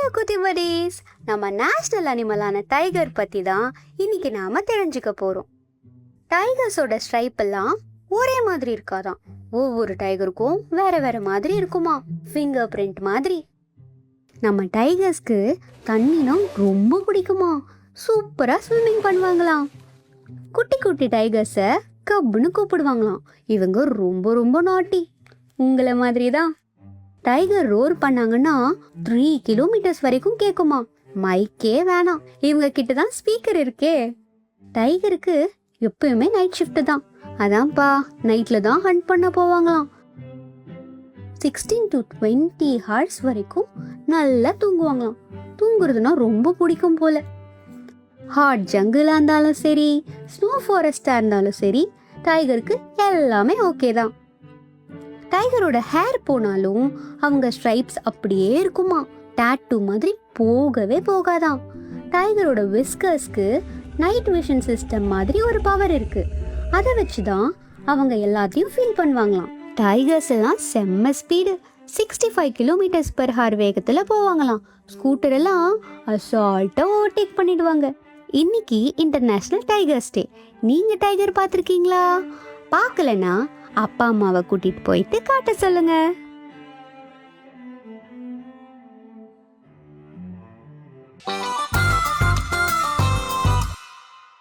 Hello குட்டிபடிஸ், நம்ம national அனிமலான tiger பற்றி தான் இன்னைக்கு நாம் தெரிஞ்சுக்க போகிறோம். டைகர்ஸோட ஸ்ட்ரைப் எல்லாம் ஒரே மாதிரி இருக்காதான். ஒவ்வொரு டைகருக்கும் வேற வேற மாதிரி இருக்குமா, ஃபிங்கர் பிரிண்ட் மாதிரி. நம்ம டைகர்ஸ்க்கு தண்ணினா ரொம்ப பிடிக்குமா, சூப்பராக ஸ்விம்மிங் பண்ணுவாங்களாம். குட்டி குட்டி டைகர்ஸை கப்புன்னு கூப்பிடுவாங்களாம். இவங்க ரொம்ப ரொம்ப நாட்டி, உங்களை மாதிரி தான். டைகர் ரோர் பண்ணாங்கன்னா 3 கிலோமீட்டர்ஸ் வரைக்கும் கேட்குமா. மைக்கே வேணாம், இவங்க கிட்ட தான் ஸ்பீக்கர் இருக்கே. டைகருக்கு எப்பயுமே நைட் ஷிஃப்ட் தான். அதான்ப்பா நைட்ல தான் ஹண்ட் பண்ண போவாங்களாம். 16 to 20 ஹார்ஸ் வரைக்கும் நல்லா தூங்குவாங்களாம். தூங்குறதுனா ரொம்ப பிடிக்கும் போல. ஹாட் ஜங்கிளாக இருந்தாலும் சரி, ஸ்னோ ஃபாரஸ்டாக இருந்தாலும் சரி, டைகருக்கு எல்லாமே ஓகே தான். டைகரோட ஹேர் போனாலும் அவங்க ஸ்ட்ரைப்ஸ் அப்படியே இருக்குமா, டாட்டூ மாதிரி போகவே போகாதான். டைகரோட விஸ்கர்ஸ்க்கு நைட் விஷன் சிஸ்டம் மாதிரி ஒரு பவர் இருக்கு. அதை வச்சு தான் அவங்க எல்லாத்தையும் ஃபீல் பண்ணுவாங்களாம். டைகர்ஸ் எல்லாம் செம்ம ஸ்பீடு, 65 கிலோமீட்டர்ஸ் பெர் ஹவர் வேகத்தில் போவாங்களாம். ஸ்கூட்டர் எல்லாம் அசால்ட்டாக ஓவர்டேக் பண்ணிடுவாங்க. இன்னைக்கு இன்டர்நேஷ்னல் டைகர்ஸ் டே. நீங்கள் டைகர் பார்த்துருக்கீங்களா? பார்க்கலன்னா அப்பா அம்மாவை கூட்டிட்டு போயிட்டு காட்ட சொல்லுங்க.